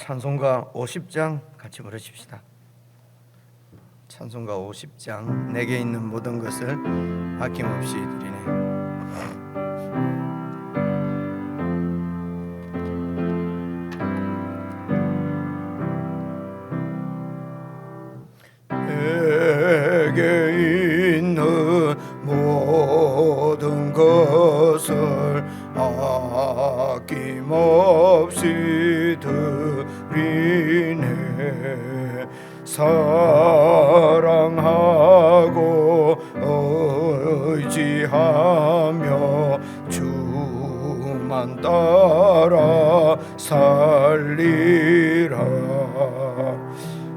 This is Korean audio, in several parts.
찬송가 50장 같이 부르십시다. 찬송가 50장 내게 있는 모든 것을 아낌없이 드리네. 내게 있는 모든 것을 아낌없이 드리네. 사랑하고 의지하며 주만 따라 살리라.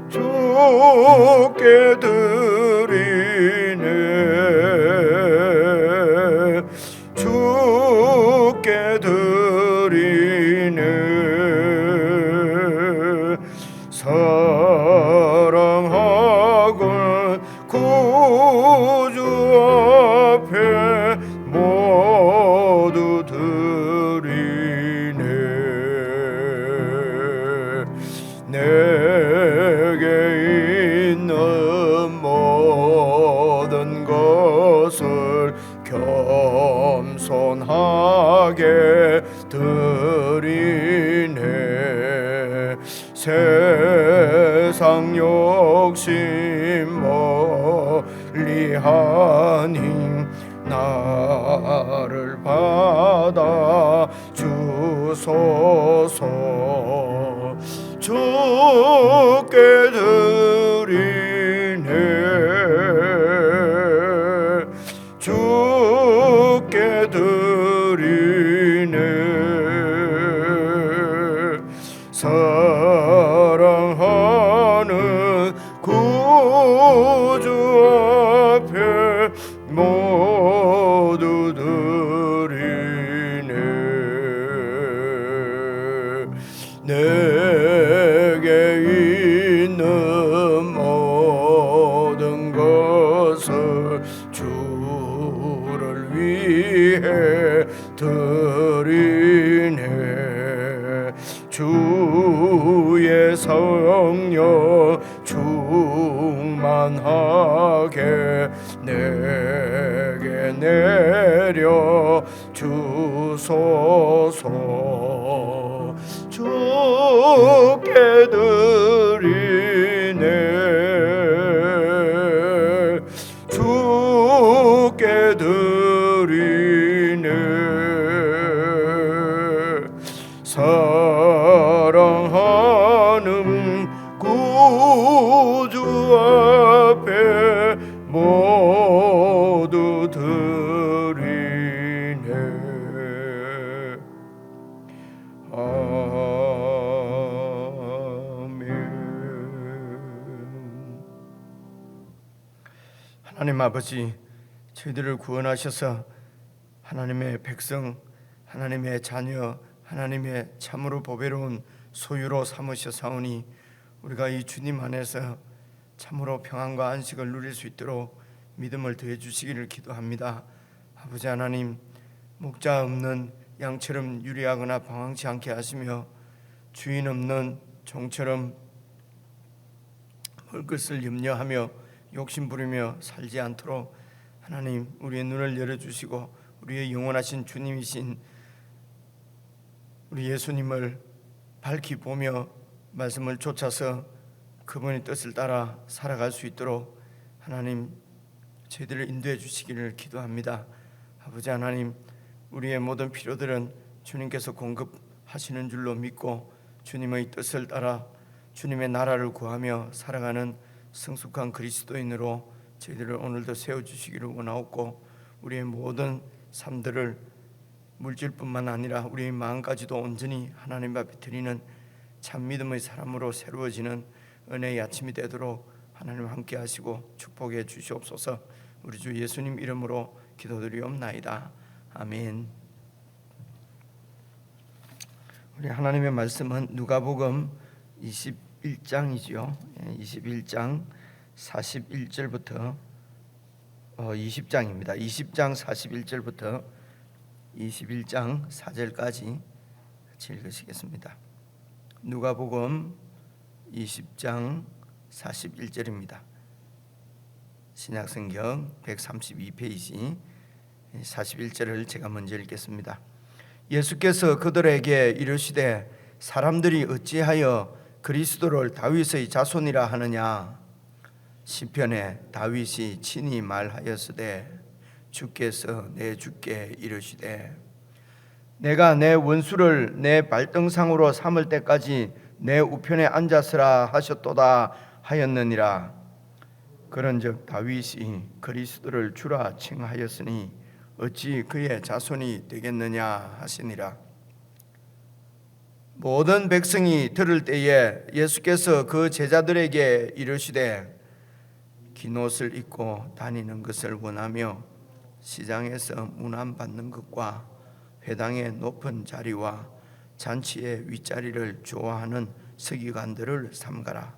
주께 드리네. 주께 드리네. 사랑하고 구주 앞에 모두 드리네. 내게 있는 모든 것을 겸손하게 드리네. 세상 욕심 멀리하니 나를 받아 주소서. 주께 드리네. 주께 드리네. 사랑하는 구주 앞에 모두 드리네. 내게 있는 모든 것을 주를 위해 드리네. 주의 성령 충만하게 내게 내려 주소서. 주께 드리네. 주께 드리네. 사랑하는 구주 앞에 모두 드리네. 아멘. 하나님 아버지, 저희들을 구원하셔서 하나님의 백성, 하나님의 자녀, 하나님의 참으로 보배로운 소유로 삼으셨사오니 우리가 이 주님 안에서 참으로 평안과 안식을 누릴 수 있도록 믿음을 더해 주시기를 기도합니다. 아버지 하나님, 목자 없는 양처럼 유리하거나 방황치 않게 하시며 주인 없는 종처럼 먹을 것을 염려하며 욕심 부리며 살지 않도록 하나님 우리의 눈을 열어주시고 우리의 영원하신 주님이신 우리 예수님을 밝히 보며 말씀을 쫓아서 그분의 뜻을 따라 살아갈 수 있도록 하나님 저희들을 인도해 주시기를 기도합니다. 아버지 하나님, 우리의 모든 필요들은 주님께서 공급하시는 줄로 믿고 주님의 뜻을 따라 주님의 나라를 구하며 살아가는 성숙한 그리스도인으로 저희들을 오늘도 세워주시기를 원하옵고 우리의 모든 삶들을 물질뿐만 아니라 우리의 마음까지도 온전히 하나님 앞에 드리는 참 믿음의 사람으로 새로워지는 은혜의 아침이 되도록 하나님 함께 하시고 축복해 주시옵소서. 우리 주 예수님 이름으로 기도드리옵나이다. 아멘. 우리 하나님의 말씀은 누가복음 21장이죠. 21장 41절부터 20장입니다. 20장 41절부터 21장 4절까지 같이 읽으시겠습니다. 누가복음 20장 41절입니다. 신약성경 132페이지 41절을 제가 먼저 읽겠습니다. 예수께서 그들에게 이르시되 사람들이 어찌하여 그리스도를 다윗의 자손이라 하느냐. 시편에 다윗이 친히 말하였으되 주께서 내 주께 이르시되 내가 내 원수를 내 발등상으로 삼을 때까지 내 우편에 앉았으라 하셨도다 하였느니라. 그런즉 다윗이 그리스도를 주라 칭하였으니 어찌 그의 자손이 되겠느냐 하시니라. 모든 백성이 들을 때에 예수께서 그 제자들에게 이르시되 긴 옷을 입고 다니는 것을 원하며 시장에서 문안받는 것과 회당의 높은 자리와 잔치의 윗자리를 좋아하는 서기관들을 삼가라.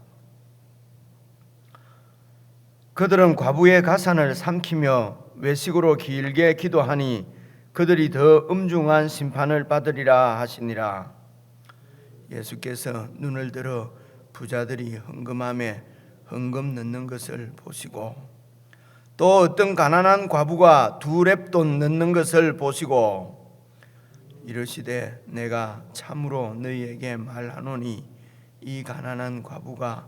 그들은 과부의 가산을 삼키며 외식으로 길게 기도하니 그들이 더 엄중한 심판을 받으리라 하시니라. 예수께서 눈을 들어 부자들이 헌금함에 헌금 넣는 것을 보시고 또 어떤 가난한 과부가 2렙돈 넣는 것을 보시고 이르시되 내가 참으로 너희에게 말하노니 이 가난한 과부가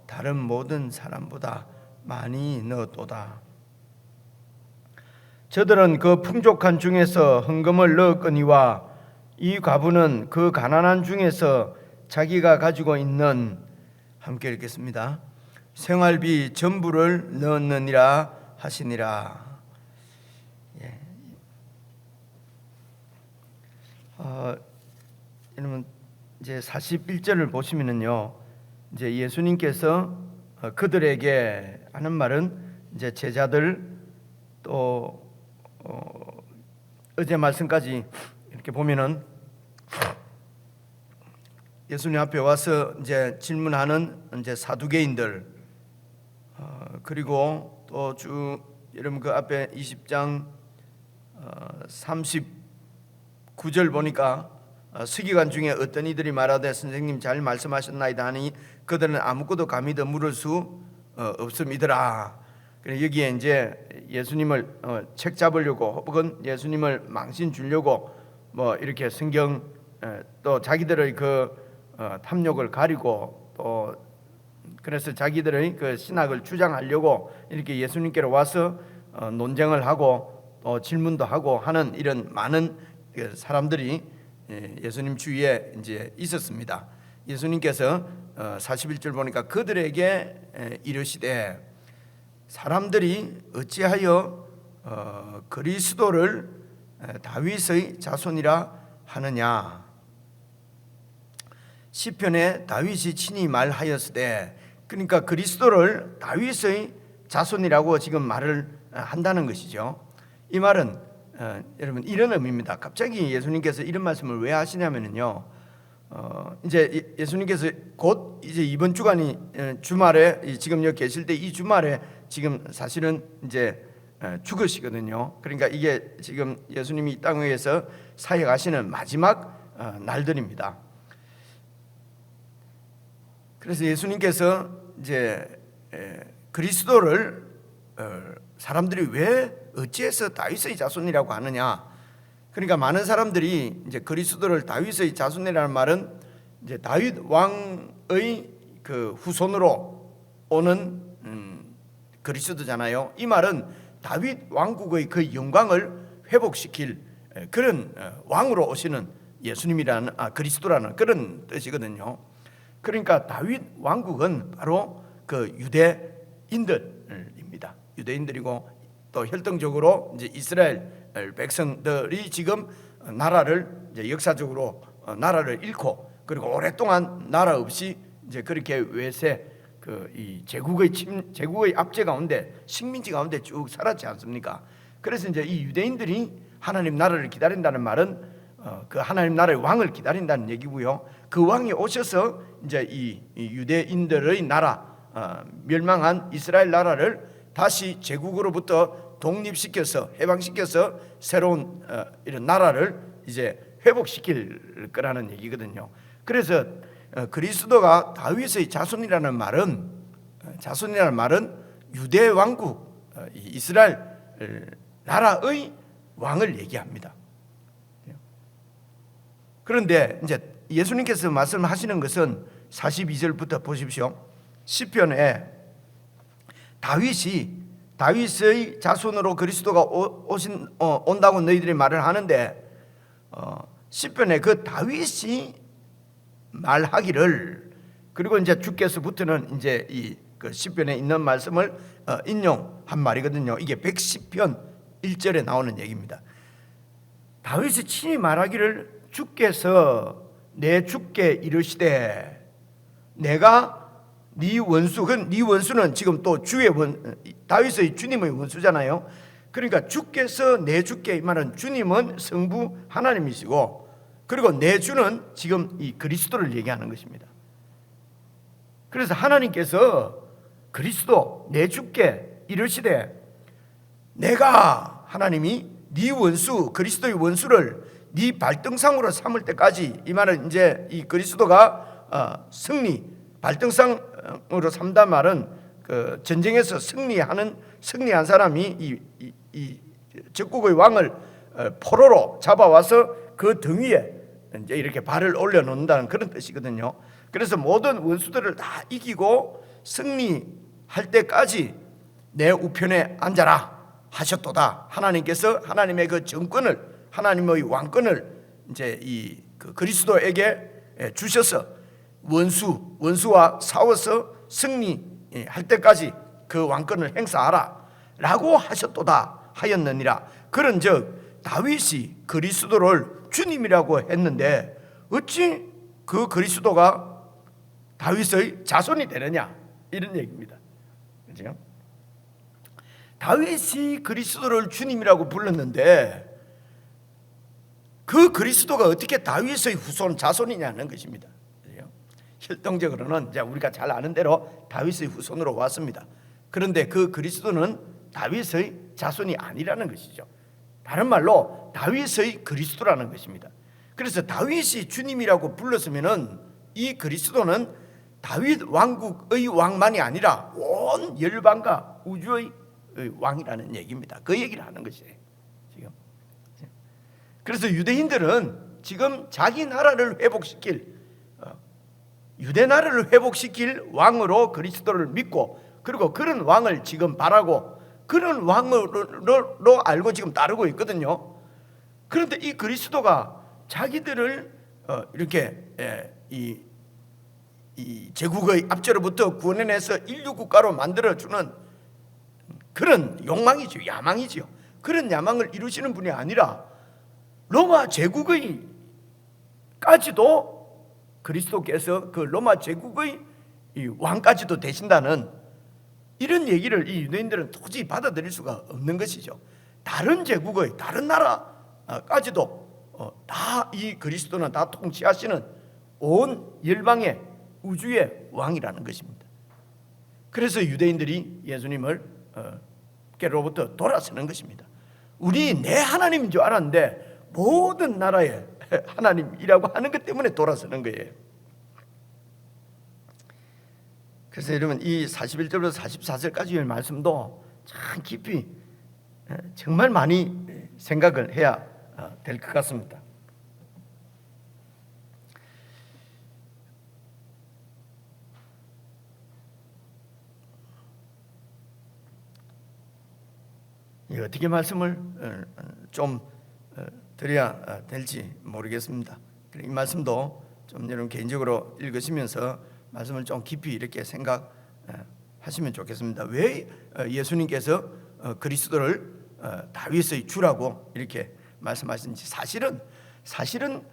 다른 모든 사람보다 많이 넣었도다. 저들은 그 풍족한 중에서 헌금을 넣었거니와 이 과부는 그 가난한 중에서 자기가 가지고 있는, 함께 읽겠습니다, 생활비 전부를 넣었느니라 하시니라. 여러분 이제 41절을 보시면은요, 이제 예수님께서 그들에게 하는 말은 이제 제자들 또 어제 말씀까지 이렇게 보면은 예수님 앞에 와서 이제 질문하는 이제 사두개인들, 그리고 또 여러분 그 앞에 20장 39절 보니까 서기관 중에 어떤 이들이 말하되 선생님 잘 말씀하셨나이다 하니 그들은 아무것도 감히 더 물을 수 없음이더라. 여기에 이제 예수님을 책 잡으려고 혹은 예수님을 망신 주려고 뭐 이렇게 성경 또 자기들의 그 탐욕을 가리고 또 그래서 자기들의 그 신학을 주장하려고 이렇게 예수님께로 와서 논쟁을 하고 또 질문도 하고 하는 이런 많은 사람들이 예수님 주위에 이제 있었습니다. 예수님께서 41절 보니까 그들에게 이르시되 사람들이 어찌하여 그리스도를 다윗의 자손이라 하느냐. 시편에 다윗이 친히 말하였으되, 그러니까 그리스도를 다윗의 자손이라고 지금 말을 한다는 것이죠. 이 말은 여러분 이런 의미입니다. 갑자기 예수님께서 이런 말씀을 왜 하시냐면요, 이제 예수님께서 곧 이제 이번 주간이 주말에 지금 여기 계실 때 이 주말에 지금 사실은 이제 죽으시거든요. 그러니까 이게 지금 예수님이 이 땅에서 사역하시는 마지막 날들입니다. 그래서 예수님께서 이제 그리스도를 사람들이 왜 어찌해서 다윗의 자손이라고 하느냐. 그러니까 많은 사람들이 이제 그리스도를 다윗의 자손이라는 말은 이제 다윗 왕의 그 후손으로 오는 그리스도잖아요. 이 말은 다윗 왕국의 그 영광을 회복시킬 그런 왕으로 오시는 예수님이라는 그리스도라는 그런 뜻이거든요. 그러니까 다윗 왕국은 바로 그 유대인들입니다. 유대인들이고 또 혈통적으로 이제 이스라엘 백성들이 지금 나라를 이제 역사적으로 나라를 잃고 그리고 오랫동안 나라 없이 이제 그렇게 외세 이 제국의 압제 가운데 식민지 가운데 쭉 살았지 않습니까? 그래서 이제 이 유대인들이 하나님 나라를 기다린다는 말은 그 하나님 나라의 왕을 기다린다는 얘기고요. 그 왕이 오셔서 이제 이 유대인들의 나라, 멸망한 이스라엘 나라를 다시 제국으로부터 독립시켜서 해방시켜서 새로운 이런 나라를 이제 회복시킬 거라는 얘기거든요. 그래서 그리스도가 다윗의 자손이라는 말은 유대 왕국 이스라엘 나라의 왕을 얘기합니다. 그런데 이제 예수님께서 말씀하시는 것은 42절부터 보십시오. 시편에 다윗의 자손으로 그리스도가 온다고 너희들이 말을 하는데 시편에 그 다윗이 말하기를, 그리고 이제 주께서부터는 이제 그 시편에 있는 말씀을 인용한 말이거든요. 이게 110편 1절에 나오는 얘기입니다. 다윗이 친히 말하기를 주께서 내 주께 이르시되 내가 네 원수, 네 원수는 지금 또 다윗의 주님의 원수잖아요. 그러니까 주께서 내 주께, 이 말은 주님은 성부 하나님이시고, 그리고 내 주는 지금 이 그리스도를 얘기하는 것입니다. 그래서 하나님께서 그리스도 내 주께 이르시되 내가, 하나님이 네 원수 그리스도의 원수를 네 발등상으로 삼을 때까지, 이 말은 이제 이 그리스도가 발등상으로 삼다 말은 그 전쟁에서 승리한 사람이 이 적국의 왕을 포로로 잡아와서 그 등 위에 이제 이렇게 발을 올려놓는다는 그런 뜻이거든요. 그래서 모든 원수들을 다 이기고 승리할 때까지 내 우편에 앉아라 하셨도다. 하나님께서 하나님의 그 정권을, 하나님의 왕권을 이제 그 그리스도에게 주셔서 원수와 싸워서 승리할 때까지 그 왕권을 행사하라 라고 하셨도다 하였느니라. 그런즉 다윗이 그리스도를 주님이라고 했는데 어찌 그 그리스도가 다윗의 자손이 되느냐, 이런 얘기입니다. 그렇죠? 다윗이 그리스도를 주님이라고 불렀는데 그 그리스도가 어떻게 다윗의 후손 자손이냐는 것입니다. 그렇죠? 실동적으로는 이제 우리가 잘 아는 대로 다윗의 후손으로 왔습니다. 그런데 그 그리스도는 다윗의 자손이 아니라는 것이죠. 다른 말로 다윗의 그리스도라는 것입니다. 그래서 다윗이 주님이라고 불렀으면은 이 그리스도는 다윗 왕국의 왕만이 아니라 온 열방과 우주의 왕이라는 얘기입니다. 그 얘기를 하는 것이에요. 지금. 그래서 유대인들은 지금 자기 나라를 회복시킬, 유대 나라를 회복시킬 왕으로 그리스도를 믿고, 그리고 그런 왕을 지금 바라고 그런 왕으로 알고 지금 따르고 있거든요. 그런데 이 그리스도가 자기들을 이렇게 이 제국의 압제로부터 구원해내서 인류 국가로 만들어주는 그런 욕망이죠, 야망이죠. 그런 야망을 이루시는 분이 아니라 로마 제국의 까지도 그리스도께서 그 로마 제국의 이 왕까지도 되신다는 이런 얘기를 이 유대인들은 도저히 받아들일 수가 없는 것이죠. 다른 제국의 다른 나라까지도 다 이 그리스도는 다 통치하시는 온 열방의 우주의 왕이라는 것입니다. 그래서 유대인들이 예수님을 께로부터 돌아서는 것입니다. 우리 내 하나님인 줄 알았는데 모든 나라의 하나님이라고 하는 것 때문에 돌아서는 거예요. 그래서 여러분 이 41절부터 44절까지의 말씀도 참 깊이 정말 많이 생각을 해야 될 것 같습니다. 어떻게 말씀을 좀 드려야 될지 모르겠습니다. 이 말씀도 좀 여러분 개인적으로 읽으시면서 말씀을 좀 깊이 이렇게 생각하시면 좋겠습니다. 왜 예수님께서 그리스도를 다윗의 주라고 이렇게 말씀하시는지. 사실은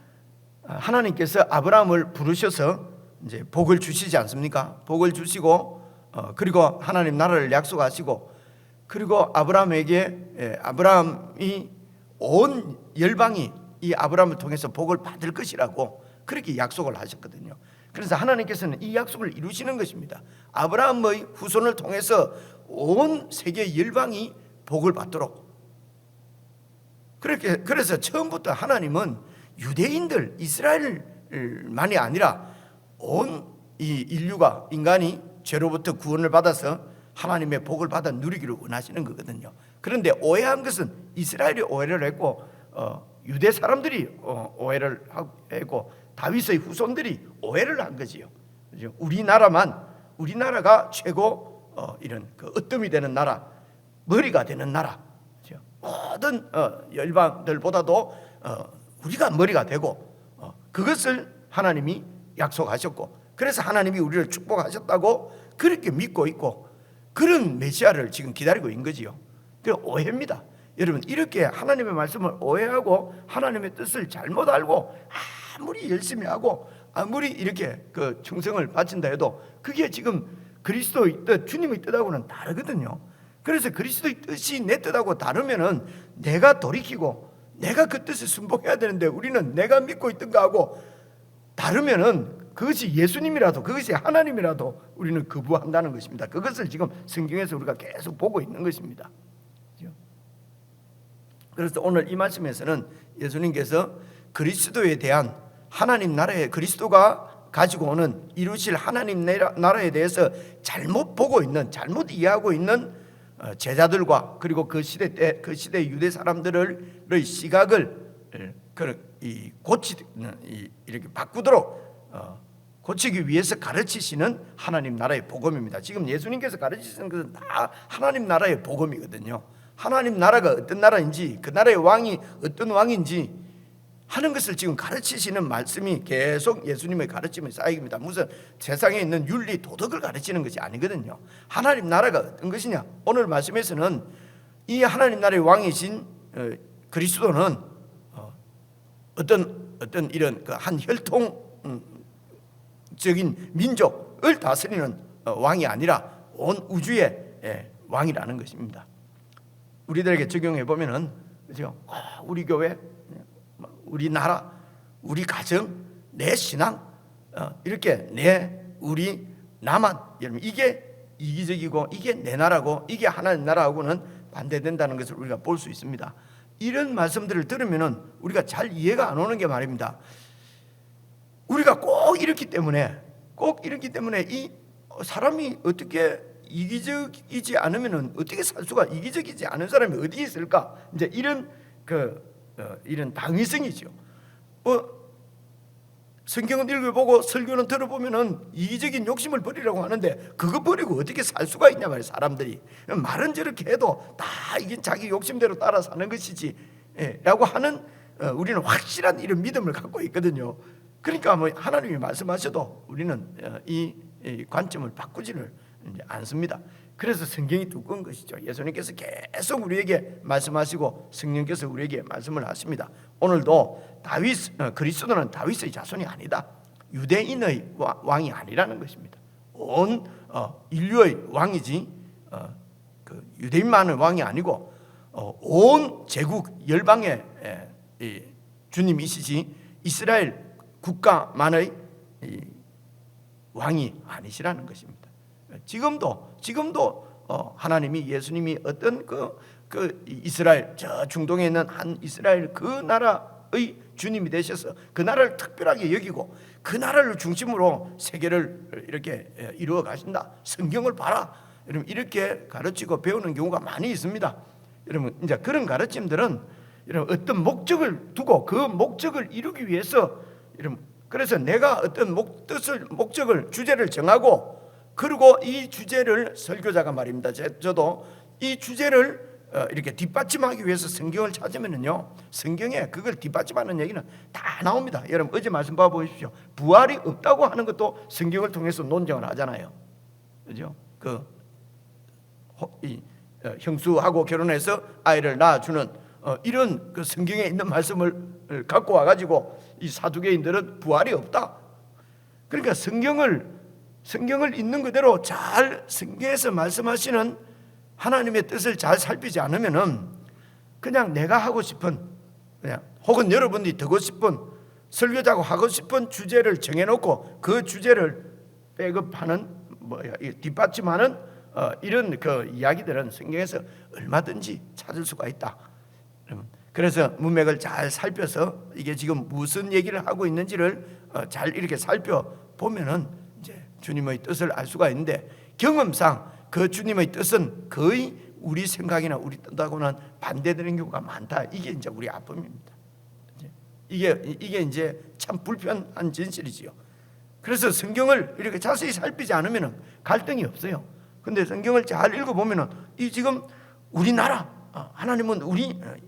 하나님께서 아브라함을 부르셔서 이제 복을 주시지 않습니까? 복을 주시고 그리고 하나님 나라를 약속하시고, 그리고 아브라함이 온 열방이 이 아브라함을 통해서 복을 받을 것이라고 그렇게 약속을 하셨거든요. 그래서 하나님께서는 이 약속을 이루시는 것입니다. 아브라함의 후손을 통해서 온 세계 열방이 복을 받도록. 그래서 처음부터 하나님은 유대인들, 이스라엘만이 아니라 온 이 인류가 인간이 죄로부터 구원을 받아서 하나님의 복을 받아 누리기를 원하시는 거거든요. 그런데 오해한 것은 이스라엘이 오해를 했고 유대 사람들이 오해를 했고 다윗의 후손들이 오해를 한 거지요. 우리나라가 최고 이런 그 으뜸이 되는 나라, 머리가 되는 나라, 모든 열방들보다도 우리가 머리가 되고 그것을 하나님이 약속하셨고, 그래서 하나님이 우리를 축복하셨다고 그렇게 믿고 있고 그런 메시아를 지금 기다리고 있는 거지요. 그 오해입니다. 여러분, 이렇게 하나님의 말씀을 오해하고 하나님의 뜻을 잘못 알고 아무리 열심히 하고 아무리 이렇게 그 충성을 바친다 해도 그게 지금 그리스도의 뜻, 주님의 뜻하고는 다르거든요. 그래서 그리스도의 뜻이 내 뜻하고 다르면은 내가 돌이키고 내가 그 뜻을 순종해야 되는데 우리는 내가 믿고 있던 거하고 다르면은 그것이 예수님이라도 그것이 하나님이라도 우리는 거부한다는 것입니다. 그것을 지금 성경에서 우리가 계속 보고 있는 것입니다. 그래서 오늘 이 말씀에서는 예수님께서 그리스도에 대한 하나님 나라의 그리스도가 가지고 오는 이루실 하나님 나라에 대해서 잘못 보고 있는, 잘못 이해하고 있는 제자들과 그리고 그 시대 유대 사람들의 시각을 이렇게 바꾸도록 고치기 위해서 가르치시는 하나님 나라의 복음입니다. 지금 예수님께서 가르치시는 것은 다 하나님 나라의 복음이거든요. 하나님 나라가 어떤 나라인지, 그 나라의 왕이 어떤 왕인지 하는 것을 지금 가르치시는 말씀이 계속 예수님의 가르침의 쌓입니다. 무슨 세상에 있는 윤리 도덕을 가르치는 것이 아니거든요. 하나님 나라가 어떤 것이냐, 오늘 말씀에서는 이 하나님 나라의 왕이신 그리스도는 어떤 이런 그 한 혈통적인 민족을 다스리는 왕이 아니라 온 우주의 왕이라는 것입니다. 우리들에게 적용해 보면은, 그죠? 우리 교회, 우리 나라, 우리 가정, 내 신앙, 이렇게 우리 나만, 여러분, 이게 이기적이고 이게 내 나라고 이게 하나님 나라하고는 반대된다는 것을 우리가 볼 수 있습니다. 이런 말씀들을 들으면은 우리가 잘 이해가 안 오는 게 말입니다. 우리가 꼭 이렇기 때문에 이 사람이 어떻게 이기적이지 않으면은 어떻게 살 수가, 이기적이지 않은 사람이 어디 있을까? 이제 이런 이런 당위성이죠. 성경은 읽어보고 설교는 들어보면은 이기적인 욕심을 버리라고 하는데 그거 버리고 어떻게 살 수가 있냐 말이에요. 사람들이 말은 저렇게 해도 다 이게 자기 욕심대로 따라 사는 것이지 라고 하는 우리는 확실한 이런 믿음을 갖고 있거든요. 그러니까 뭐 하나님이 말씀하셔도 우리는 이 관점을 바꾸지를 않습니다. 그래서 성경이 두꺼운 것이죠. 예수님께서 계속 우리에게 말씀하시고 성령께서 우리에게 말씀을 하십니다. 오늘도 그리스도는 다윗의 자손이 아니다. 유대인의 왕이 아니라는 것입니다. 온 인류의 왕이지 그 유대인만의 왕이 아니고 온 제국 열방의 주님이시지 이스라엘 국가만의 왕이 아니시라는 것입니다. 지금도 하나님이 예수님이 어떤 그 이스라엘, 저 중동에 있는 한 이스라엘 그 나라의 주님이 되셔서 그 나라를 특별하게 여기고 그 나라를 중심으로 세계를 이렇게 이루어 가신다. 성경을 봐라. 여러분, 이렇게 가르치고 배우는 경우가 많이 있습니다. 여러분, 이제 그런 가르침들은 여러분 어떤 목적을 두고 그 목적을 이루기 위해서, 여러분, 그래서 내가 어떤 목적을 주제를 정하고, 그리고 이 주제를 설교자가 말입니다. 저도 이 주제를 이렇게 뒷받침하기 위해서 성경을 찾으면요, 성경에 그걸 뒷받침하는 얘기는 다 나옵니다. 여러분, 어제 말씀 봐보십시오. 부활이 없다고 하는 것도 성경을 통해서 논쟁을 하잖아요. 그죠? 형수하고 결혼해서 아이를 낳아주는 이런 그 성경에 있는 말씀을 갖고 와가지고 이 사두개인들은 부활이 없다. 그러니까 성경을 있는 그대로 잘 성경에서 말씀하시는 하나님의 뜻을 잘 살피지 않으면은 그냥 내가 하고 싶은, 그냥 혹은 여러분들이 듣고 싶은, 설교자가 하고 싶은 주제를 정해놓고 그 주제를 백업하는, 뒷받침하는 이런 그 이야기들은 성경에서 얼마든지 찾을 수가 있다. 그래서 문맥을 잘 살펴서 이게 지금 무슨 얘기를 하고 있는지를 잘 이렇게 살펴 보면은 이제 주님의 뜻을 알 수가 있는데, 경험상 그 주님의 뜻은 거의 우리 생각이나 우리 뜻하고는 반대되는 경우가 많다. 이게 이제 우리 아픔입니다. 이게 이제 참 불편한 진실이지요. 그래서 성경을 이렇게 자세히 살피지 않으면 갈등이 없어요. 근데 성경을 잘 읽어보면은 이 지금 우리나라 하나님은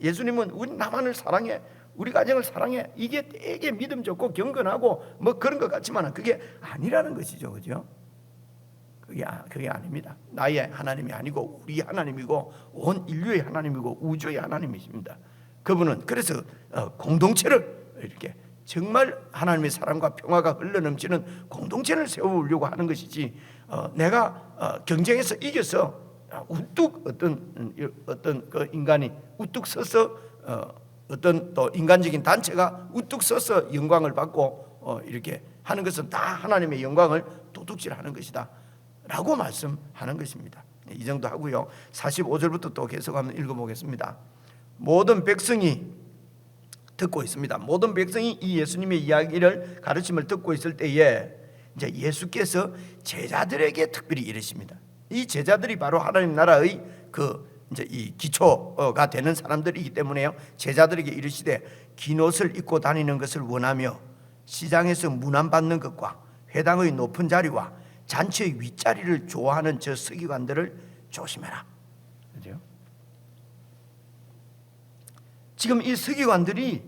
예수님은 우리 나만을 사랑해, 우리 가정을 사랑해, 이게 되게 믿음 좋고 경건하고 뭐 그런 것 같지만 그게 아니라는 것이죠, 그죠? 그게 아닙니다. 나의 하나님이 아니고 우리 하나님이고 온 인류의 하나님이고 우주의 하나님이십니다. 그분은 그래서 공동체를 이렇게 정말 하나님의 사랑과 평화가 흘러넘치는 공동체를 세우려고 하는 것이지, 내가 경쟁에서 이겨서 우뚝 어떤 그 인간이 우뚝 서서 어떤 또 인간적인 단체가 우뚝 서서 영광을 받고 이렇게 하는 것은 다 하나님의 영광을 도둑질하는 것이다 라고 말씀하는 것입니다. 이 정도 하고요. 45절부터 또 계속 한번 읽어보겠습니다. 모든 백성이 듣고 있습니다. 모든 백성이 이 예수님의 이야기를 가르침을 듣고 있을 때에 이제 예수께서 제자들에게 특별히 이르십니다. 이 제자들이 바로 하나님 나라의 이제 이 기초가 되는 사람들이기 때문에요. 제자들에게 이르시되 긴 옷을 입고 다니는 것을 원하며 시장에서 문안받는 것과 회당의 높은 자리와 잔치의 윗자리를 좋아하는 저 서기관들을 조심해라. 그죠? 지금 이 서기관들이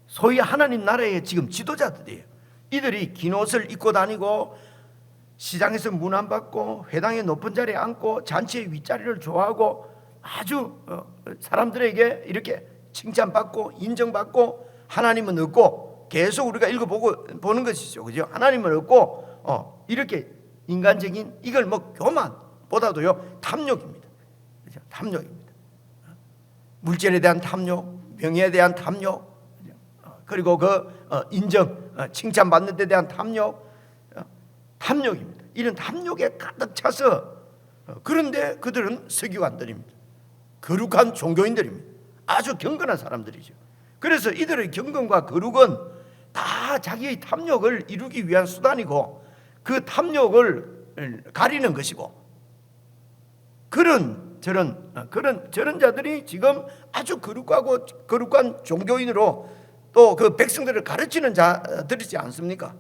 소위 하나님 나라의 지금 지도자들이에요. 이들이 긴 옷을 입고 다니고 시장에서 문안받고 회당의 높은 자리에 앉고 잔치의 윗자리를 좋아하고 아주 사람들에게 이렇게 칭찬받고 인정받고, 하나님은 없고 계속 우리가 읽어보는 것이죠, 그죠? 하나님은 없고 이렇게 인간적인 이걸 뭐 교만보다도요 탐욕입니다. 그죠? 탐욕입니다. 물질에 대한 탐욕, 명예에 대한 탐욕, 그리고 인정, 칭찬받는 데 대한 탐욕입니다. 이런 탐욕에 가득 차서, 그런데 그들은 서기관들입니다. 거룩한 종교인들입니다. 아주 경건한 사람들이죠. 그래서 이들의 경건과 거룩은 다 자기의 탐욕을 이루기 위한 수단이고 그 탐욕을 가리는 것이고, 저런 자들이 지금 아주 거룩한 종교인으로 또 그 백성들을 가르치는 자들이지 않습니까?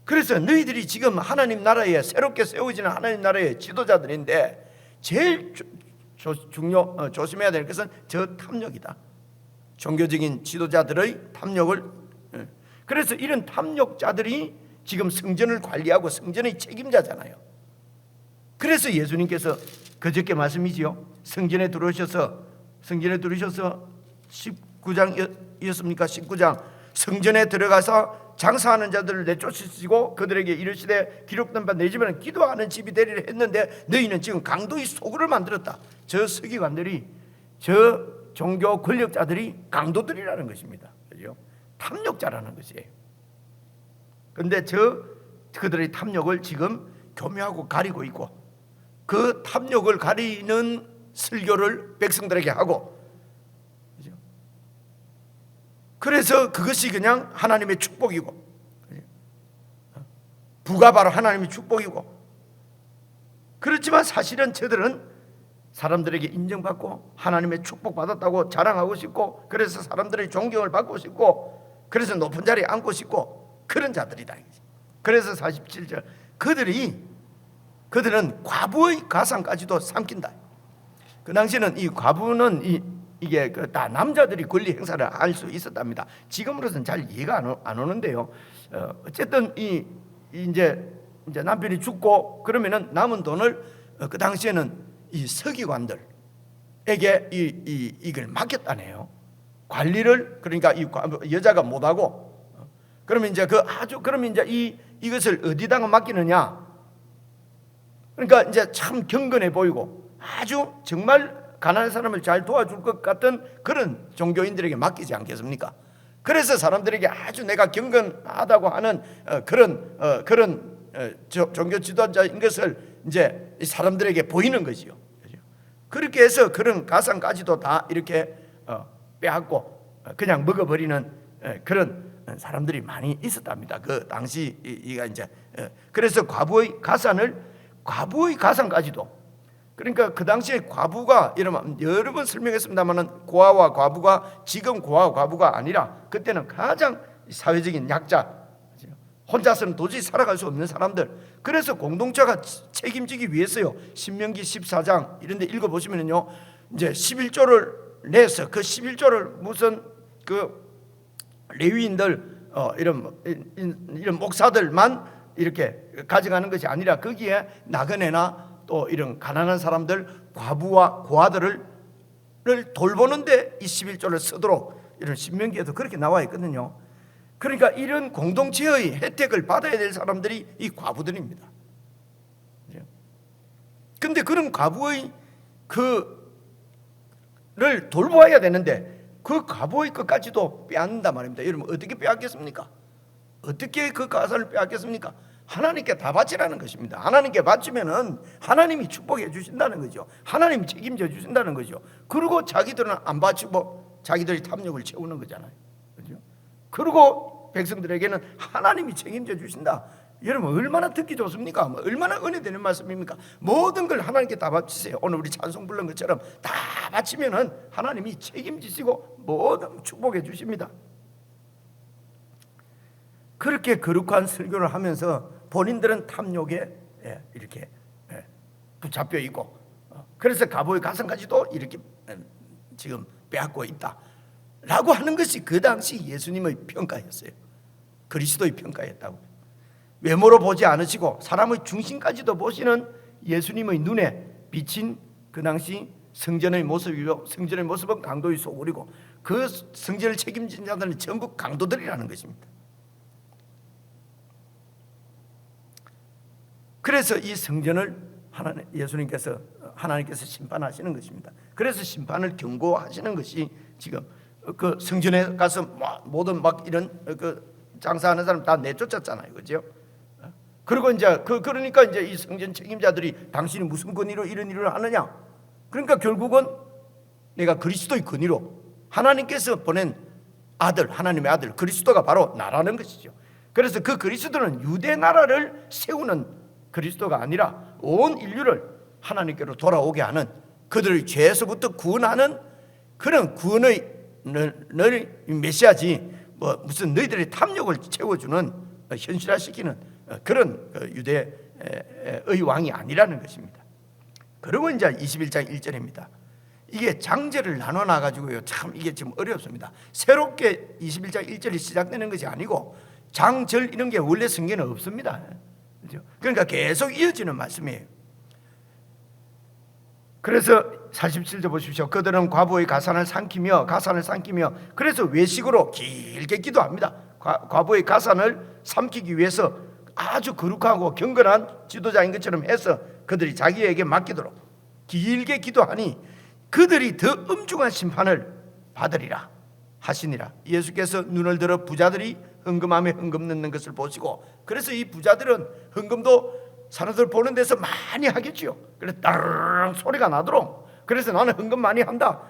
그래서 너희들이 지금 하나님 나라에 새롭게 세워지는 하나님 나라의 지도자들인데 제일 조심해야 될 것은 저 탐욕이다. 종교적인 지도자들의 탐욕을. 그래서 이런 탐욕자들이 지금 성전을 관리하고 성전의 책임자잖아요. 그래서 예수님께서 그저께 말씀이지요. 성전에 들어오셔서 19장이었습니까? 19장 성전에 들어가서 장사하는 자들을 내쫓으시고 그들에게 이르시되 기록된 바 내 집에는 기도하는 집이 되리라 했는데 너희는 지금 강도의 소굴을 만들었다. 저 서기관들이, 저 종교 권력자들이 강도들이라는 것입니다. 그죠? 탐욕자라는 것이에요. 그런데 그들의 탐욕을 지금 교묘하고 가리고 있고, 그 탐욕을 가리는 설교를 백성들에게 하고, 그래서 그것이 그냥 하나님의 축복이고, 부가 바로 하나님의 축복이고, 그렇지만 사실은 저들은 사람들에게 인정받고 하나님의 축복받았다고 자랑하고 싶고, 그래서 사람들의 존경을 받고 싶고, 그래서 높은 자리에 앉고 싶고, 그런 자들이다. 그래서 47절 그들은 과부의 가상까지도 삼킨다. 그 당시에는 이 과부는 이게 다 남자들이 권리 행사를 할 수 있었답니다. 지금으로서는 잘 이해가 안 오는데요. 어쨌든 이제 남편이 죽고 그러면은 남은 돈을 그 당시에는 이 서기관들에게 이걸 맡겼다네요. 관리를. 그러니까 이 여자가 못하고, 그러면 이제 그러면 이제 이것을 어디다가 맡기느냐? 그러니까 이제 참 경건해 보이고 아주 정말 가난한 사람을 잘 도와줄 것 같은 그런 종교인들에게 맡기지 않겠습니까? 그래서 사람들에게 아주 내가 경건하다고 하는 그런 종교 지도자인 것을 이제 사람들에게 보이는 거지요. 그렇게 해서 그런 가상까지도 다 이렇게 빼앗고 그냥 먹어버리는 그런 사람들이 많이 있었답니다. 그 당시 이가 이제 그래서 과부의 가산까지도, 그러니까 그 당시에 과부가 여러 번 설명했습니다만은 고아와 과부가 지금 고아와 과부가 아니라 그때는 가장 사회적인 약자, 혼자서는 도저히 살아갈 수 없는 사람들. 그래서 공동체가 책임지기 위해서요, 신명기 14장 이런 데 읽어보시면요, 이제 11조를 내서 그 11조를 무슨 그 레위인들 이런 목사들만 이렇게 가져가는 것이 아니라 거기에 나그네나 또 이런 가난한 사람들, 과부와 고아들을 돌보는데 이 11조를 쓰도록 이런 신명기에도 그렇게 나와 있거든요. 그러니까 이런 공동체의 혜택을 받아야 될 사람들이 이 과부들입니다. 그런데 그런 과부의 그를 돌보아야 되는데 그 과부의 것까지도 빼앗는단 말입니다. 여러분, 어떻게 빼앗겠습니까? 어떻게 그 가산을 빼앗겠습니까? 하나님께 다 바치라는 것입니다. 하나님께 바치면은 하나님이 축복해 주신다는 거죠. 하나님이 책임져 주신다는 거죠. 그리고 자기들은 안 바치고 자기들이 탐욕을 채우는 거잖아요. 그렇죠? 그리고 백성들에게는 하나님이 책임져 주신다. 여러분, 얼마나 듣기 좋습니까? 얼마나 은혜 되는 말씀입니까? 모든 걸 하나님께 다 바치세요. 오늘 우리 찬송 부른 것처럼 다 바치면은 하나님이 책임지시고 모든 축복해 주십니다. 그렇게 거룩한 설교를 하면서 본인들은 탐욕에 이렇게 붙잡혀 있고, 그래서 과부의 가산까지도 이렇게 지금 빼앗고 있다라고 하는 것이 그 당시 예수님의 평가였어요. 그리스도의 평가였다고. 외모로 보지 않으시고 사람의 중심까지도 보시는 예수님의 눈에 비친 그 당시 성전의 모습이고, 성전의 모습은 강도의 소굴이고 그 성전을 책임진 자들은 전부 강도들이라는 것입니다. 그래서 이 성전을 예수님께서 하나님께서 심판하시는 것입니다. 그래서 심판을 경고하시는 것이 지금 그 성전에 가서 모든 막 이런 그 장사하는 사람 다 내쫓았잖아요, 그죠? 그리고 이제 그러니까 이제 이 성전 책임자들이 당신이 무슨 권위로 이런 일을 하느냐? 그러니까 결국은 내가 그리스도의 권위로 하나님께서 보낸 아들, 하나님의 아들 그리스도가 바로 나라는 것이죠. 그래서 그 그리스도는 유대 나라를 세우는 그리스도가 아니라 온 인류를 하나님께로 돌아오게 하는, 그들의 죄에서부터 구원하는 그런 구원의 메시아지, 무슨 너희들의 탐욕을 채워주는 현실화시키는 그런 유대의 왕이 아니라는 것입니다. 그리고 이제 21장 1절입니다. 이게 장절을 나눠 놔가지고요, 참 이게 지금 어렵습니다. 새롭게 21장 1절이 시작되는 것이 아니고 장절 이런 게 원래 성경에 없습니다. 그러니까 계속 이어지는 말씀이에요. 그래서 47절 보십시오. 그들은 과부의 가산을 삼키며 그래서 외식으로 길게 기도합니다. 과부의 가산을 삼키기 위해서 아주 거룩하고 경건한 지도자인 것처럼 해서 그들이 자기에게 맡기도록 길게 기도하니 그들이 더 엄중한 심판을 받으리라 하시니라. 예수께서 눈을 들어 부자들이 헌금함에 헌금 넣는 것을 보시고, 그래서 이 부자들은 헌금도 사람들 보는 데서 많이 하겠지요. 그래서 따르릉 소리가 나도록, 그래서 나는 헌금 많이 한다,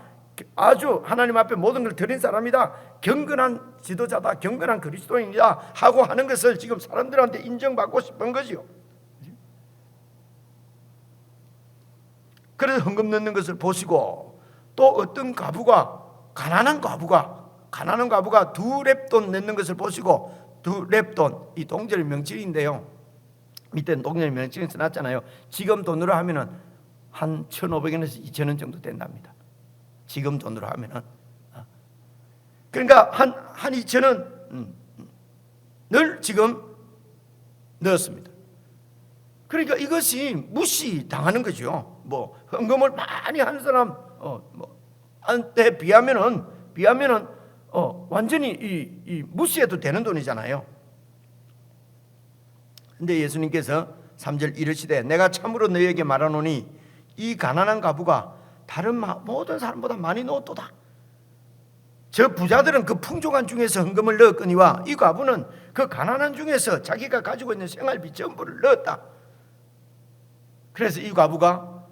아주 하나님 앞에 모든 걸 드린 사람이다, 경건한 지도자다, 경건한 그리스도인이다 하고 하는 것을 지금 사람들한테 인정받고 싶은 거지요. 그래서 헌금 넣는 것을 보시고, 또 어떤 과부가 가난한 과부가 2렙돈 넣는 것을 보시고, 2렙돈, 이 동절 명칭인데요, 밑에 동절 명칭이 써놨잖아요. 지금 돈으로 하면은 한 1,500원에서 2,000원 정도 된답니다. 지금 돈으로 하면은. 그러니까 한 2,000원을 지금 넣었습니다. 그러니까 이것이 무시당하는 거죠. 헌금을 많이 하는 사람한테 비하면은 완전히 이 무시해도 되는 돈이잖아요. 근데 예수님께서 3절 이르시되 내가 참으로 너희에게 말하노니 이 가난한 과부가 다른 모든 사람보다 많이 넣었도다. 저 부자들은 그 풍족한 중에서 헌금을 넣었거니와 이 과부는 그 가난한 중에서 자기가 가지고 있는 생활비 전부를 넣었다. 그래서 이 과부가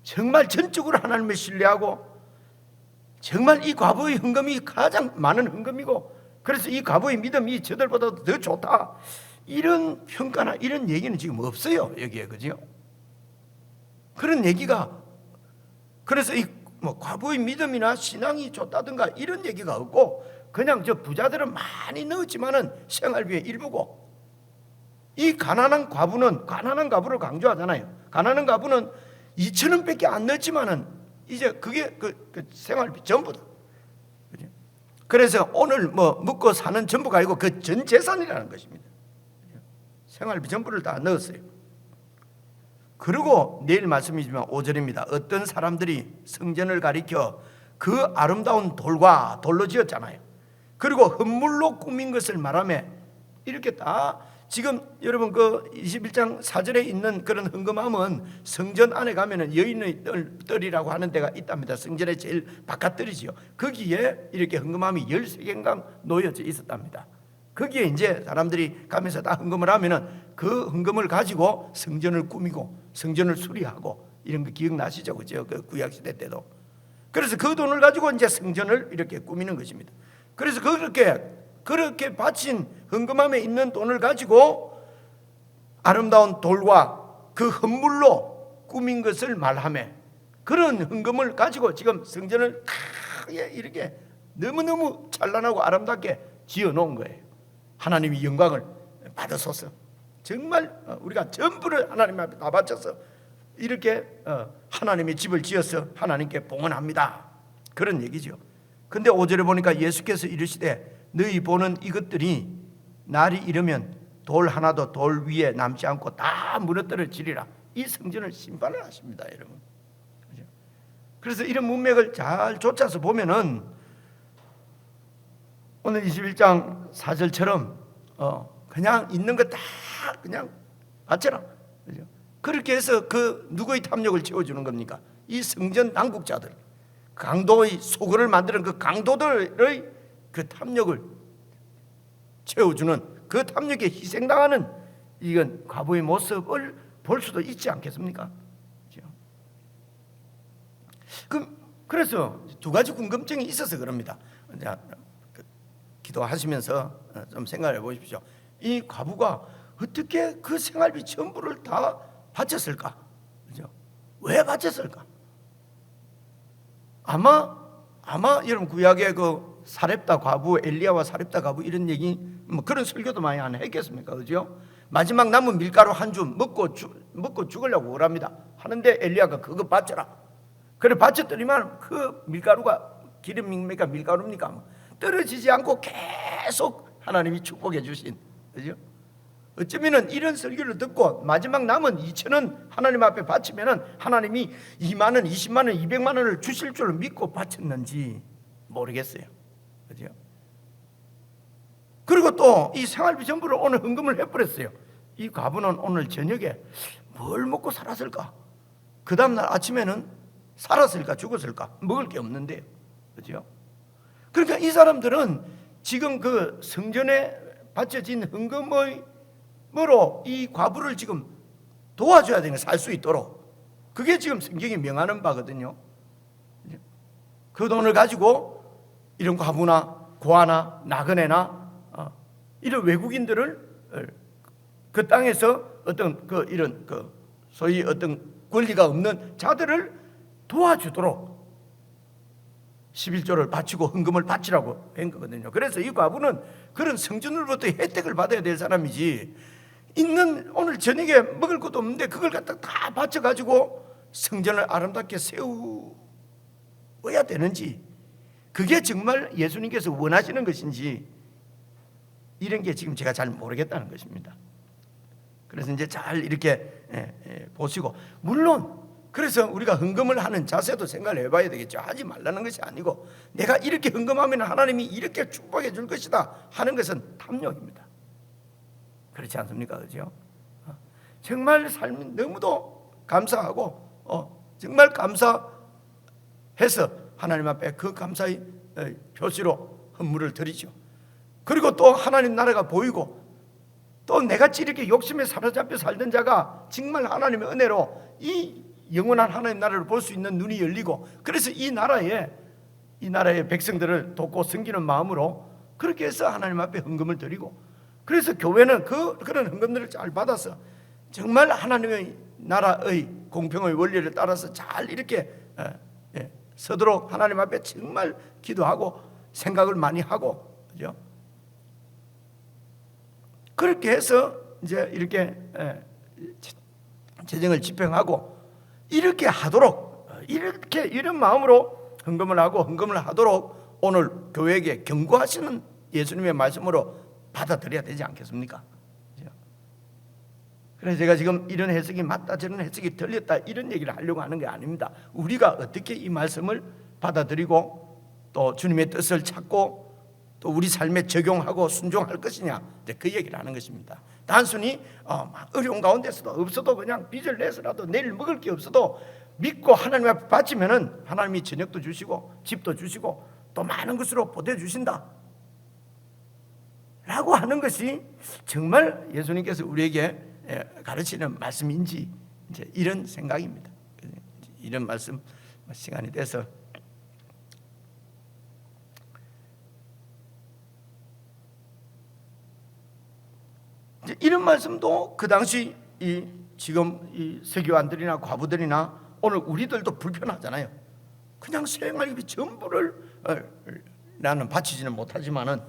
정말 전적으로 하나님을 신뢰하고, 정말 이 과부의 헌금이 가장 많은 헌금이고 그래서 이 과부의 믿음이 저들보다도 더 좋다, 이런 평가나 이런 얘기는 지금 없어요, 여기에. 그죠? 그런 얘기가, 그래서 이 뭐 과부의 믿음이나 신앙이 좋다든가 이런 얘기가 없고, 그냥 저 부자들은 많이 넣었지만은 생활비의 일부고, 이 가난한 과부를 강조하잖아요. 가난한 과부는 2,000원밖에 안 넣었지만은 이제 그게 그 생활비 전부다. 그죠? 그래서 오늘 뭐 먹고 사는 전부가 아니고 그 전 재산이라는 것입니다. 생활비 전부를 다 넣었어요. 그리고 내일 말씀이지만 5절입니다. 어떤 사람들이 성전을 가리켜 그 아름다운 돌과 돌로 지었잖아요. 그리고 흙물로 꾸민 것을 말하며, 이렇게 다 지금 여러분 그 21장 4절에 있는 그런 헌금함은 성전 안에 가면은 여인의 뜰이라고 하는 데가 있답니다. 성전의 제일 바깥뜰이지요. 거기에 이렇게 헌금함이 13개인가 놓여져 있었답니다. 거기에 이제 사람들이 가면서 다 헌금을 하면은 그 헌금을 가지고 성전을 꾸미고 성전을 수리하고, 이런 거 기억나시죠? 그죠? 그 구약시대 때도. 그래서 그 돈을 가지고 이제 성전을 이렇게 꾸미는 것입니다. 그래서 그렇게 바친 헌금함에 있는 돈을 가지고 아름다운 돌과 그 흙물로 꾸민 것을 말하며, 그런 헌금을 가지고 지금 성전을 크게 이렇게 너무너무 찬란하고 아름답게 지어 놓은 거예요. 하나님이 영광을 받으소서. 정말 우리가 전부를 하나님 앞에 다 바쳐서 이렇게 하나님의 집을 지어서 하나님께 봉헌합니다, 그런 얘기죠. 근데 5절에 보니까 예수께서 이르시되 너희 보는 이것들이 날이 이르면 돌 하나도 돌 위에 남지 않고 다 무너뜨려지리라. 이 성전을 심판을 하십니다, 여러분. 그래서 이런 문맥을 잘 쫓아서 보면은 오늘 21장 4절처럼 그냥 있는 거 다 그냥 바쳐라. 그렇게 해서 그 누구의 탐욕을 채워주는 겁니까? 이 성전 당국자들, 강도의 소굴을 만드는 그 강도들의 그 탐욕을 채워주는, 그 탐욕에 희생당하는 이건 과부의 모습을 볼 수도 있지 않겠습니까? 그래서 두 가지 궁금증이 있어서 그럽니다. 기도하시면서 좀 생각해 보십시오. 이 과부가 어떻게 그 생활비 전부를 다 바쳤을까? 그죠? 왜 바쳤을까? 아마 여러분 구약의 그 사렙다 과부, 엘리야와 사렙다 과부 이런 얘기, 뭐 그런 설교도 많이 안 했겠습니까? 그죠? 마지막 남은 밀가루 한 줌 먹고 죽으려고 오랍니다. 하는데 엘리야가 그거 바쳐라. 그래 바쳤더니만 그 밀가루가 기름입니까 밀가루입니까? 떨어지지 않고 계속 하나님이 축복해 주신, 그죠? 어쩌면은 이런 설교를 듣고 마지막 남은 2,000원 하나님 앞에 바치면은 하나님이 2만 원, 20만 원, 200만 원을 주실 줄 믿고 바쳤는지 모르겠어요. 그죠? 그리고 또 이 생활비 전부를 오늘 헌금을 해버렸어요. 이 과부는 오늘 저녁에 뭘 먹고 살았을까? 그 다음날 아침에는 살았을까 죽었을까? 먹을 게 없는데요. 그죠? 그러니까 이 사람들은 지금 그 성전에 바쳐진 헌금으로 이 과부를 지금 도와줘야 되는, 살 수 있도록. 그게 지금 성경이 명하는 바거든요. 그 돈을 가지고 이런 과부나 고아나 나그네나 이런 외국인들을 그 땅에서 어떤 이런 소위 어떤 권리가 없는 자들을 도와주도록 11조를 바치고 헌금을 바치라고 한 거거든요. 그래서 이 과부는 그런 성전으로부터 혜택을 받아야 될 사람이지, 있는 오늘 저녁에 먹을 것도 없는데 그걸 갖다 다 바쳐가지고 성전을 아름답게 세워야 되는지, 그게 정말 예수님께서 원하시는 것인지, 이런 게 지금 제가 잘 모르겠다는 것입니다. 그래서 이제 잘 이렇게 보시고, 물론 그래서 우리가 헌금을 하는 자세도 생각을 해봐야 되겠죠. 하지 말라는 것이 아니고, 내가 이렇게 헌금하면 하나님이 이렇게 축복해 줄 것이다 하는 것은 탐욕입니다. 그렇지 않습니까? 그죠? 정말 삶이 너무도 감사하고 정말 감사해서 하나님 앞에 그 감사의 표시로 헌물을 드리죠. 그리고 또 하나님 나라가 보이고, 또 내같이 이렇게 욕심에 사로잡혀 살던 자가 정말 하나님의 은혜로 이 영원한 하나님 나라를 볼 수 있는 눈이 열리고, 그래서 이 나라의 백성들을 돕고 섬기는 마음으로 그렇게 해서 하나님 앞에 헌금을 드리고, 그래서 교회는 그런 헌금들을 잘 받아서 정말 하나님의 나라의 공평의 원리를 따라서 잘 이렇게 서도록 하나님 앞에 정말 기도하고 생각을 많이 하고, 그죠? 그렇게 해서 이제 이렇게 재정을 집행하고 이렇게 하도록, 이렇게 이런 마음으로 헌금을 하고 헌금을 하도록 오늘 교회에게 경고하시는 예수님의 말씀으로 받아들여야 되지 않겠습니까? 그래서 제가 지금 이런 해석이 맞다, 저런 해석이 틀렸다, 이런 얘기를 하려고 하는 게 아닙니다. 우리가 어떻게 이 말씀을 받아들이고 또 주님의 뜻을 찾고 또 우리 삶에 적용하고 순종할 것이냐, 그 얘기를 하는 것입니다. 단순히 어려운 가운데서도 없어도 그냥 빚을 내서라도 내일 먹을 게 없어도 믿고 하나님 앞에 바치면은 하나님이 저녁도 주시고 집도 주시고 또 많은 것으로 보태주신다 라고 하는 것이 정말 예수님께서 우리에게 가르치는 말씀인지, 이제 이런 생각입니다. 이런 말씀 시간이 돼서 이제 이런 말씀도 그 당시 지금 이 세교환들이나 과부들이나 오늘 우리들도 불편하잖아요. 그냥 생활비 전부를 나는 바치지는 못하지만은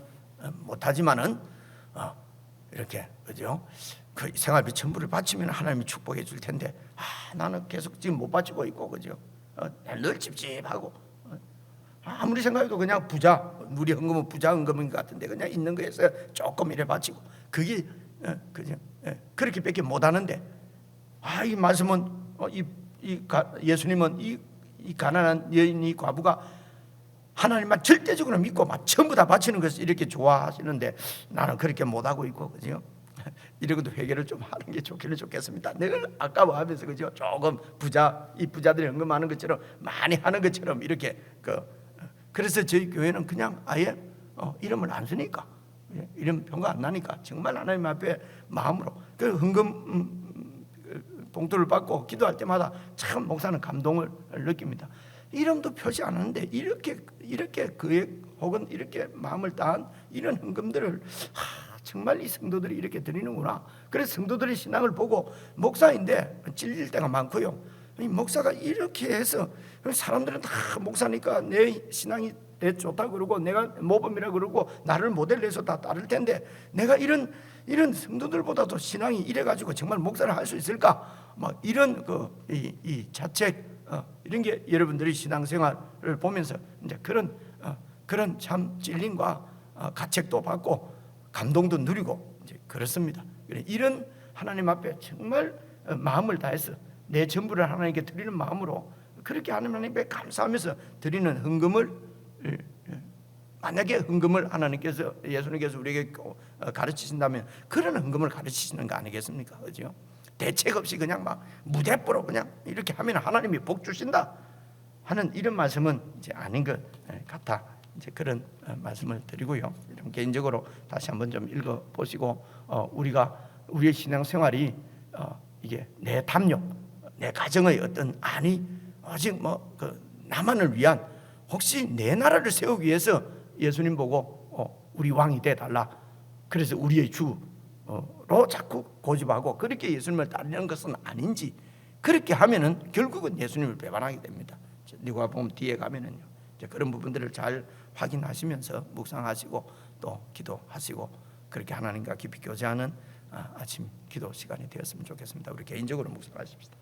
이렇게, 그죠? 그 생활비 전부를 바치면 하나님이 축복해 줄 텐데, 나는 계속 지금 못 바치고 있고, 그죠? 늘 찝찝하고, 아무리 생각해도 그냥 우리 헌금은 부자 헌금인 것 같은데 그냥 있는 거에서 조금 이래 바치고, 그게 그죠? 그렇게밖에 못 하는데, 이 말씀은 예수님은 이 가난한 여인이 과부가 하나님만 절대적으로 믿고 막 전부 다 바치는 것을 이렇게 좋아하시는데 나는 그렇게 못하고 있고, 그죠? 이러고도 회개를 좀 하는 게 좋겠습니다. 늘 아까워하면서, 그죠? 조금 이 부자들이 헌금하는 것처럼 많이 하는 것처럼 이렇게 그래서 저희 교회는 그냥 아예 이름을 안 쓰니까, 이름 평가 안 나니까 정말 하나님 앞에 마음으로 그 헌금 봉투를 받고 기도할 때마다 참 목사는 감동을 느낍니다. 이름도 표시 안 하는데 이렇게 그의 혹은 이렇게 마음을 다한 이런 헌금들을 정말 이 성도들이 이렇게 드리는구나. 그래서 성도들의 신앙을 보고, 목사인데 찔릴 때가 많고요. 이 목사가 이렇게 해서 사람들은 다 목사니까 내 신앙이 좋다 그러고 내가 모범이라 그러고 나를 모델로 해서 다 따를 텐데, 내가 이런 성도들보다도 신앙이 이래 가지고 정말 목사를 할 수 있을까? 막 이런 이 자책 이런 게 여러분들이 신앙생활을 보면서 이제 그런 참 찔림과 가책도 받고 감동도 누리고 이제 그렇습니다. 이런 하나님 앞에 정말 마음을 다해서 내 전부를 하나님께 드리는 마음으로 그렇게 하나님께 감사하면서 드리는 헌금을, 만약에 헌금을 하나님께서 예수님께서 우리에게 가르치신다면 그런 헌금을 가르치시는 거 아니겠습니까? 그죠? 대책 없이 그냥 막 무대뽀로 그냥 이렇게 하면 하나님이 복 주신다 하는 이런 말씀은 이제 아닌 것 같아. 이제 그런 말씀을 드리고요. 좀 개인적으로 다시 한번 좀 읽어 보시고, 우리의 신앙 생활이 이게 내 담력, 내 가정의 어떤 오직 나만을 위한, 혹시 내 나라를 세우기 위해서 예수님 보고 우리 왕이 돼 달라, 그래서 우리의 주로 자꾸 고집하고 그렇게 예수님을 따르는 것은 아닌지, 그렇게 하면은 결국은 예수님을 배반하게 됩니다. 누가복음 뒤에 가면은요, 이제 그런 부분들을 잘 확인하시면서 묵상하시고 또 기도하시고 그렇게 하나님과 깊이 교제하는 아침 기도 시간이 되었으면 좋겠습니다. 우리 개인적으로 묵상하십시다.